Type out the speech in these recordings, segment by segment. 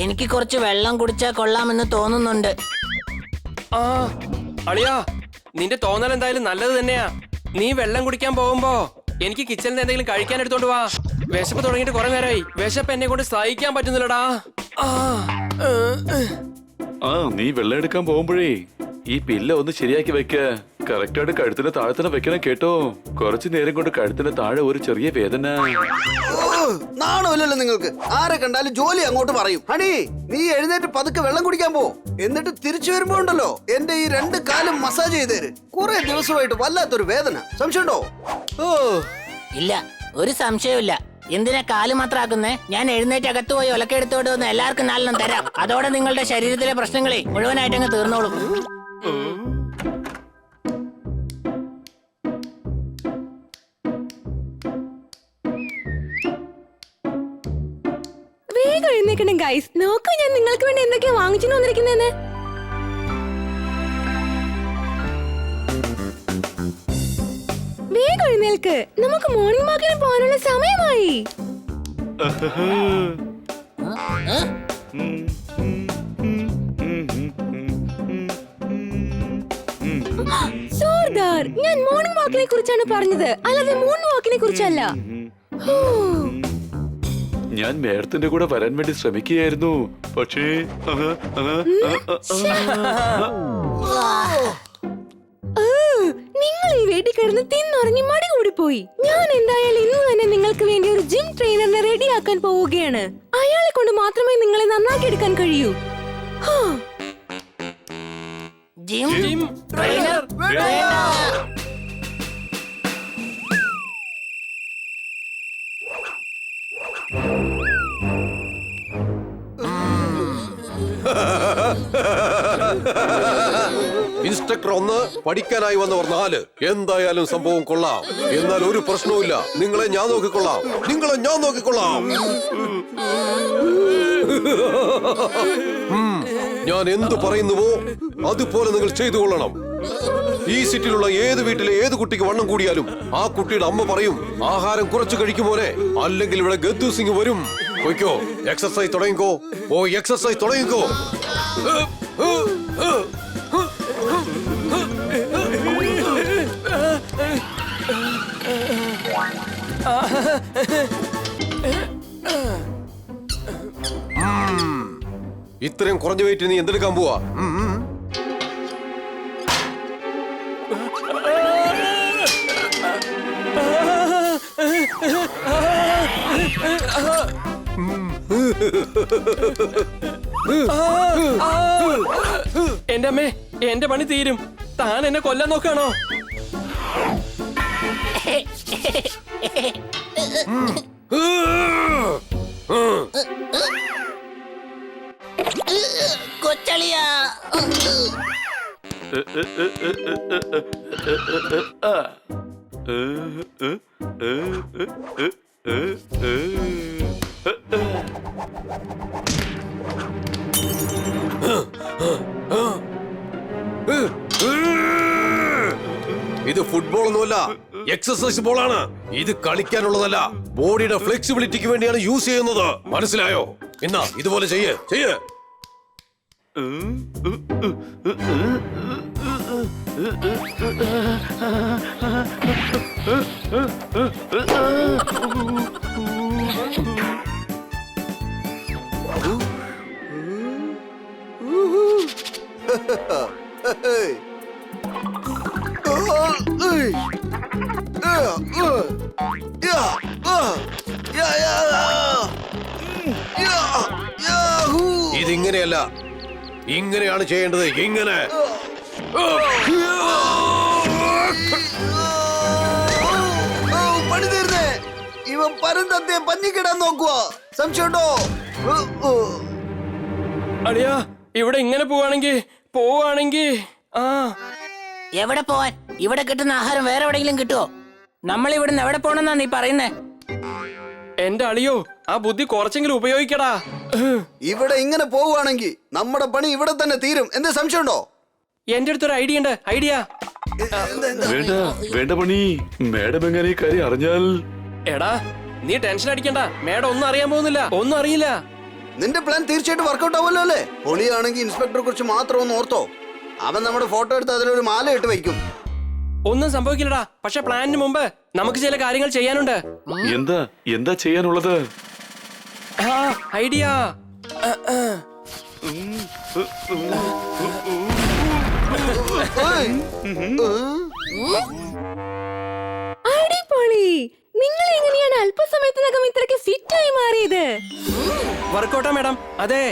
എനിക്ക് കുറച്ച് വെള്ളം കുടിച്ചാൽ കൊള്ളാമെന്ന് തോന്നുന്നുണ്ട്. ആ അളിയാ, നിന്റെ തോന്നൽ എന്തായാലും നല്ലത് തന്നെയാ. നീ വെള്ളം കുടിക്കാൻ പോകുമ്പോ എനിക്ക് കിച്ചണിൽ നിന്ന് എന്തെങ്കിലും കഴിക്കാൻ എടുത്തോണ്ട് വാ. വിശപ്പ് തുടങ്ങിയിട്ട് കുറെ നേരമായി. വിശപ്പ് എന്നെ കൊണ്ട് സഹിക്കാൻ പറ്റുന്നില്ലടാ. നീ വെള്ളം എടുക്കാൻ പോകുമ്പോഴേ ഈ പില്ല ഒന്ന് ശരിയാക്കി വെക്ക. കറക്റ്റായിട്ട് കഴുത്തിന് താഴെ തന്നെ വെക്കണം കേട്ടോ. കുറച്ചു നേരം കൊണ്ട് കഴുത്തിന് താഴെ ഒരു ചെറിയ വേദന. നാണമില്ലല്ലോ നിങ്ങൾക്ക്. ആരെ കണ്ടാലും ജോലി അങ്ങോട്ട് പറയും. ഹണി, നീ എഴുന്നേറ്റ് പതുക്കെ വെള്ളം കുടിക്കാൻ പോ. എന്നിട്ട് തിരിച്ചു വരുമ്പോ ഉണ്ടല്ലോ എന്റെ ഈ 2 കാലും മസാജ് ചെയ്തേര്. കുറെ ദിവസമായിട്ട് വല്ലാത്തൊരു വേദന. സംശയമുണ്ടോ? ഇല്ല, ഒരു സംശയവുമില്ല. എന്തിനാ കാല് മാത്രം ആക്കുന്നേ? ഞാൻ എഴുന്നേറ്റ് അകത്ത് പോയി ഒലക്കെടുത്തോട്ട് വന്ന് എല്ലാവർക്കും നാലെണ്ണം തരാം. അതോടെ നിങ്ങളുടെ ശരീരത്തിലെ പ്രശ്നങ്ങളെ മുഴുവനായിട്ടങ്ങ് തീർന്നോളും. വേഗം എഴുന്നേക്കണം ഗൈസ്. നോക്കൂ, ഞാൻ നിങ്ങൾക്ക് വേണ്ടി എന്തൊക്കെയാ വാങ്ങിച്ചു വന്നിരിക്കുന്നതെന്ന്. വേഗം എഴുന്നേൽക്ക്, നമുക്ക് മോർണിംഗ് വാക്കിന് പോകാനുള്ള സമയമായി. സോർദാർ, ഞാൻ മോർണിംഗ് വാക്കിനെ കുറിച്ചാണ് പറഞ്ഞത്, അല്ലാതെ മൂൺ വാക്കിനെ കുറിച്ചല്ല. ഞാൻ മേഡത്തിന്റെ കൂടെ വരാൻ വേണ്ടി ശ്രമിക്കുകയായിരുന്നു. പക്ഷേ നിങ്ങൾ ഈ വീട്ടിൽ കിടന്ന് തിന്നുറങ്ങി മടി കൂടിപ്പോയി. ഞാൻ എന്തായാലും ഇന്ന് തന്നെ നിങ്ങൾക്ക് വേണ്ടി ഒരു ജിം ട്രെയിനറിനെ റെഡിയാക്കാൻ പോവുകയാണ്. അയാളെ കൊണ്ട് മാത്രമേ നിങ്ങളെ നന്നാക്കി എടുക്കാൻ കഴിയൂ. ജിം ട്രെയിനർ ഇൻസ്ട്രക്ടർ 1, പഠിക്കാനായി വന്നവർ 4. എന്തായാലും സംഭവം കൊള്ളാം. എന്നാൽ ഒരു പ്രശ്നവുമില്ല. നിങ്ങളെ ഞാൻ നോക്കിക്കൊള്ളാം. ഞാൻ എന്തു പറയുന്നുവോ അതുപോലെ നിങ്ങൾ ചെയ്തു കൊള്ളണം. ഈ സിറ്റിയിലുള്ള ഏത് വീട്ടിലെ ഏത് കുട്ടിക്ക് വണ്ണം കൂടിയാലും ആ കുട്ടിയുടെ അമ്മ പറയും, ആഹാരം കുറച്ചു കഴിക്കുമോനെ, അല്ലെങ്കിൽ ഇവിടെ ഗദ്ദു സിംഗ് വരും. പോയിക്കോ, എക്സർസൈസ് തുടങ്ങിക്കോ. എക്സർസൈസ് തുടങ്ങിക്കോ. ഇത്രയും കുറഞ്ഞ വെയിറ്റ് നീ എന്തെടുക്കാൻ പോവാ? എന്റെ അമ്മേ, എന്റെ പണി തീരും. താൻ എന്നെ കൊല്ലാൻ നോക്കാണോ? കൊച്ചളിയാ, ഇത് ഫുട്ബോൾ ഒന്നുമല്ല, എക്സസൈസ് ബോളാണ്. ഇത് കളിക്കാനുള്ളതല്ല, ബോഡിയുടെ ഫ്ലെക്സിബിലിറ്റിക്ക് വേണ്ടിയാണ് യൂസ് ചെയ്യുന്നത്. മനസ്സിലായോ? എന്നാ ഇതുപോലെ ചെയ്യ്. ഇതിങ്ങനെയല്ല, ഇങ്ങനെയാണ് ചെയ്യേണ്ടത്. ഇങ്ങനെ പണി തീർന്നേ. ഇവൻ പരന്തത്തെ പഞ്ഞിക്കിടാൻ നോക്കുക. സംശയമുണ്ടോ? അളിയാ, ഇവിടെ ഇങ്ങനെ പോവാണെങ്കിൽ എവിടെ പോവാൻ? ഇവിടെ കിട്ടുന്ന ആഹാരം വേറെ എവിടെയെങ്കിലും കിട്ടുമോ? നമ്മൾ ഇവിടുന്ന് എവിടെ പോണെന്നാ നീ പറയുന്നേ? എന്റെ അളിയോ, ആ ബുദ്ധി കുറച്ചെങ്കിലും ഉപയോഗിക്കടാ. ഇവിടെ ഇങ്ങനെ പോവുകയാണെങ്കിൽ നമ്മുടെ പണി ഇവിടെ തന്നെ തീരും. എന്താ സംശയമുണ്ടോ? എന്റെ അടുത്തൊരു ഐഡിയ ഉണ്ട്. വേണ്ട പണി. മേഡം എങ്ങനെ ഈ കാര്യം അറിഞ്ഞാൽ? എടാ, നീ ടെൻഷൻ അടിക്കണ്ട. മേഡം ഒന്നും അറിയാൻ പോകുന്നില്ല. ഒന്നും അറിയില്ല. നിന്റെ പ്ലാൻ തീർച്ചയായിട്ടും വർക്കൗട്ട് ആവുമല്ലോ അല്ലേ? പൊളിയാണെങ്കിൽ ഇൻസ്പെക്ടറെ കുറിച്ച് മാത്രം ഒന്ന് ഓർത്തോ. അവൻ നമ്മുടെ ഫോട്ടോ എടുത്ത് അതിലൊരു മാല ഇട്ട് വയ്ക്കും. ഒന്നും സംഭവിക്കില്ലടാ. പക്ഷെ പ്ലാനിന് മുമ്പ് നമുക്ക് ചില കാര്യങ്ങൾ ചെയ്യാനുണ്ട്. എന്താ എന്താ ചെയ്യാനുള്ളത്? ഐഡിയ. അടിപൊളി. നിങ്ങൾ എങ്ങനെയാണ് അല്പസമയത്തിനകം ഇത്രയ്ക്ക് ഫിറ്റ് ആയി മാറിയത്? വർക്കൗട്ടാ മാഡം. അതെ,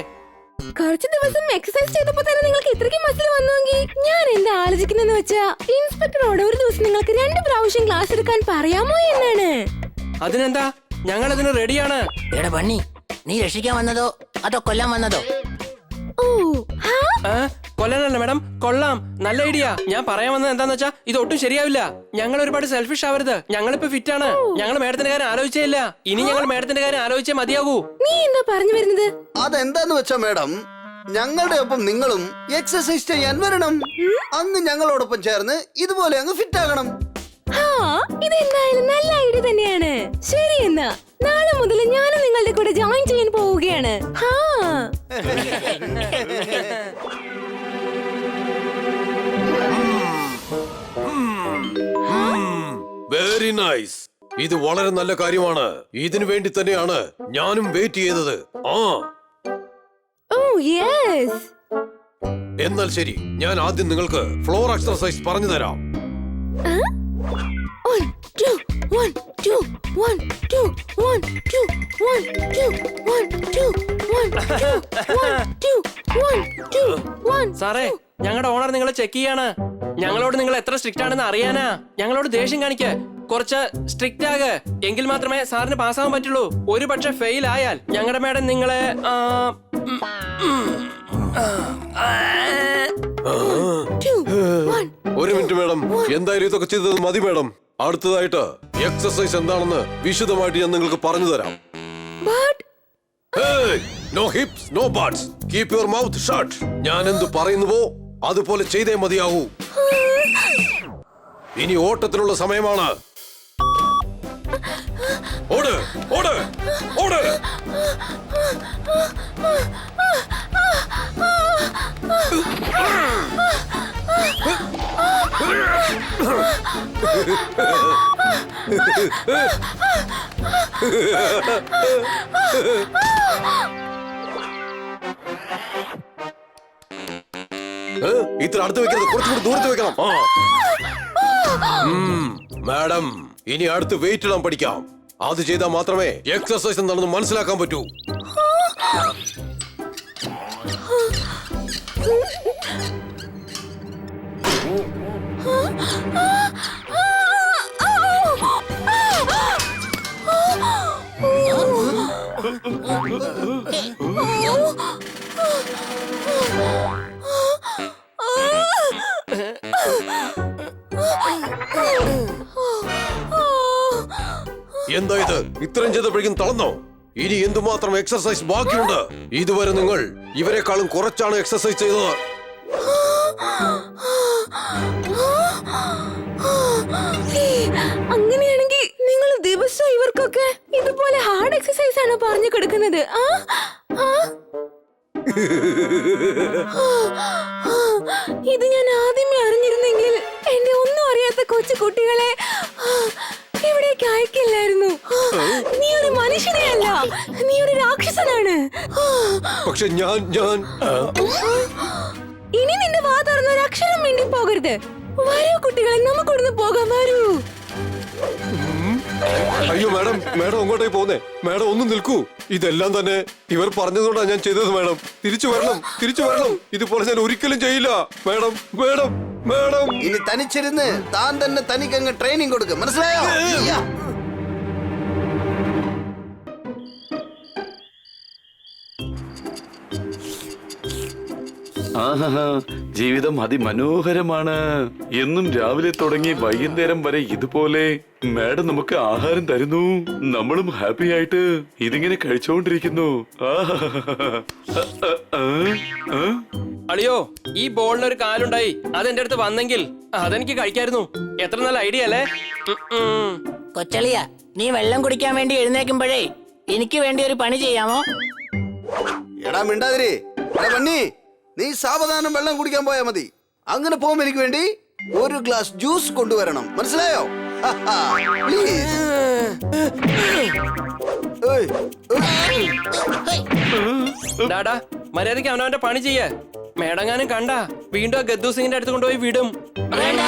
കുറച്ച് ദിവസം എക്സസൈസ് ചെയ്തപ്പോ തന്നെ നിങ്ങൾക്ക് ഇത്രയ്ക്ക് മസിൽ വന്നുവെങ്കിൽ ഞാൻ എന്താ ആലോചിക്കുന്നെന്ന് വെച്ചാ ഇൻസ്പെക്ടറോട് ഒരു ദിവസം നിങ്ങൾക്ക് 2 പ്രാവശ്യം ക്ലാസ് എടുക്കാൻ പറയാമോ എന്നാണ്. അതിനെന്താ, ഞങ്ങൾ അതിന് റെഡിയാണ്. എടാ ബണ്ണി, നീ രക്ഷിക്കാൻ വന്നതോ അതോ കൊല്ലാൻ വന്നതോ? ഓ, ഹാ? കൊല്ലാനല്ല മാഡം, കൊള്ളാം. നല്ല ഐഡിയ. ഞാൻ പറയാൻ വന്നത് എന്താന്ന് വെച്ചാ ഇത് ഒട്ടും ശരിയാവില്ല. ഞങ്ങൾ ഒരുപാട് സെൽഫിഷ് ആവരുത്. ഞങ്ങളിപ്പോ ഫിറ്റ് ആണ്. ഞങ്ങൾ മാഡത്തിന്റെ കാര്യം ആലോചിച്ചേ ഇല്ല. ഇനി ഞങ്ങൾ മാഡത്തിന്റെ കാര്യം ആലോചിച്ചേ മതിയാകൂ. നീ എന്താ പറഞ്ഞു വരുന്നത്? അതെന്താന്ന് വെച്ചാ മാഡം, ഞങ്ങളുടെ ഒപ്പം നിങ്ങളും എക്സസൈസ് ചെയ്യാൻ വരണം. അങ്ങ് ഞങ്ങളോടൊപ്പം ചേർന്ന് ഇതുപോലെ അങ്ങ് ഫിറ്റ് ആകണം. ഇതെന്തായാലും നല്ല ഐഡിയ തന്നെയാണ്. ശരി, എന്നാ നാളെ മുതൽ ഞാനും നിങ്ങളുടെ കൂടെ ജോയിൻ ചെയ്യാൻ പോവുകയാണ്. Very nice. ഇത് വളരെ നല്ല കാര്യമാണ്. ഇതിനു വേണ്ടി തന്നെയാണ് ഞാനും വെയിറ്റ് ചെയ്തത്. Oh yes. എന്നാൽ ശരി, ഞാൻ ആദ്യം നിങ്ങൾക്ക് ഫ്ലോർ എക്സർസൈസ് പറഞ്ഞു തരാം. 1 2 1 2 1 2 1 2 1 2 1 2 1 2 1 2 1 2 1. സാറേ, ഞങ്ങളുടെ ഓണർ നിങ്ങളെ ചെക്ക് ചെയ്യാണ്. ഞങ്ങളോട് നിങ്ങൾ എത്ര സ്ട്രിക്റ്റ് ആണെന്ന് അറിയാനാ. ഞങ്ങളോട് ദേഷ്യം കാണിക്ക്. കുറച്ച് സ്ട്രിക്റ്റ് ആകെ, എങ്കിൽ മാത്രമേ സാറിന് പാസ്സാവാൻ പറ്റുള്ളൂ. ഒരു പക്ഷെ ഫെയിൽ ആയാൽ ഞങ്ങളുടെ മാഡം നിങ്ങളെ ഒരു മിനിറ്റ് മാഡം, എന്തായാലും ഇതൊക്കെ ചെയ്തത് മതി മാഡം. അടുത്തതായിട്ട് എക്സസൈസ് എന്താണെന്ന് വിശദമായിട്ട് ഞാൻ നിങ്ങൾക്ക് പറഞ്ഞു തരാം. No ifs, no buts, keep your mouth shut. ഞാൻ എന്ത് പറയുന്നുവോ അതുപോലെ ചെയ്തേ മതിയാവൂ. ഇനി ഓട്ടത്തിനുള്ള സമയമാണ്. ഓട് ഓട് ഓട്. ഇത്ര അടുത്ത് വെക്കരുത്, കുറച്ചുകൂടി ദൂരത്ത് വെക്കണം. മാഡം, ഇനി അടുത്ത് വെയിറ്റ് ഇടാൻ പഠിക്കാം. അത് ചെയ്താൽ മാത്രമേ എക്സസൈസ് എന്താണെന്ന് മനസ്സിലാക്കാൻ പറ്റൂ. എന്താ ഇത്, ഇത്രയും ചെയ്തപ്പോഴേക്കും തളർന്നോ? ഇനി എന്തുമാത്രം എക്സസൈസ് ബാക്കിയുണ്ട്? ഇതുവരെ നിങ്ങൾ ഇവരെക്കാളും കുറച്ചാണ് എക്സസൈസ് ചെയ്തത്. അങ്ങനെയാണെങ്കിൽ നിങ്ങൾ ദിവസവും ഇവർക്കൊക്കെ ഇതുപോലെ ഹാർഡ് എക്സസൈസ് ആണ് പറഞ്ഞു കൊടുക്കുന്നത്? ഇത് ഞാൻ ആദ്യമേ അറിഞ്ഞിരുന്നെങ്കിൽ എന്റെ ഒന്നും അറിയാത്ത കൊച്ചു കുട്ടികളെ ഇവിടേക്ക് അയക്കില്ലായിരുന്നു. നീ ഒരു മനുഷ്യനെ അല്ല, നീ ഒരു രാക്ഷസനാണ്. പക്ഷെ ഞാൻ ഇനി നിന്റെ വാ തുറന്ന ഒരു അക്ഷരം വേണ്ടി പോകരുത്. വരൂ കുട്ടികളെ, നമുക്കൊന്ന് പോകാം. വരൂ. അയ്യോ മാഡം, മാഡം അങ്ങോട്ടേ പോന്നേ. മാഡം ഒന്ന് നിൽക്കൂ. ഇതെല്ലാം തന്നെ ഇവർ പറഞ്ഞതുകൊണ്ടാണ് ഞാൻ ചെയ്തത്. മാഡം തിരിച്ചു വരണം, തിരിച്ചു വരണം. ഇതുപോലെ ഞാൻ ഒരിക്കലും ചെയ്യില്ല. Madam madam madam. ഇനി തനിച്ചിരുന്ന് താൻ തന്നെ തനിക്കങ്ങ് ട്രെയിനിങ് കൊടുക്കും, മനസ്സിലായോ? ആഹാ, ജീവിതം അതിമനോഹരമാണ്. എന്നും രാവിലെ തുടങ്ങി വൈകുന്നേരം വരെ ഇതുപോലെ മാഡം നമുക്ക് ആഹാരം തരുന്നു. നമ്മളും ഹാപ്പി ആയിട്ട് ഇതിങ്ങനെ കഴിച്ചുകൊണ്ടിരിക്കുന്നു. അളിയോ, ഈ ബോളിന് ഒരു കാലുണ്ടായി. അതെന്റെ അടുത്ത് വന്നെങ്കിൽ അതെനിക്ക് കഴിക്കായിരുന്നു. എത്ര നല്ല ഐഡിയ അല്ലേ? കൊച്ചളിയ, നീ വെള്ളം കുടിക്കാൻ വേണ്ടി എഴുന്നേക്കുമ്പോഴേ എനിക്ക് വേണ്ടി ഒരു പണി ചെയ്യാമോ? എടാ മിണ്ടാതിരി. എടാ ബണ്ണി, നീ സാവധാനം വെള്ളം കുടിക്കാൻ പോയാ മതി. അങ്ങനെ പോകുമ്പോ എനിക്ക് വേണ്ടി ഒരു ഗ്ലാസ് ജ്യൂസ് കൊണ്ടുവരണം, മനസ്സിലായോ? പ്ലീസ്. ഡാടാ മര്യാദയ്ക്ക് അവനവന്റെ പണി ചെയ്യേ. മേടങ്ങാനും കണ്ട വീണ്ടും ആ ഗദ്ദു സിംഗിന്റെ അടുത്ത് കൊണ്ടുപോയി വിടും. വേണ്ട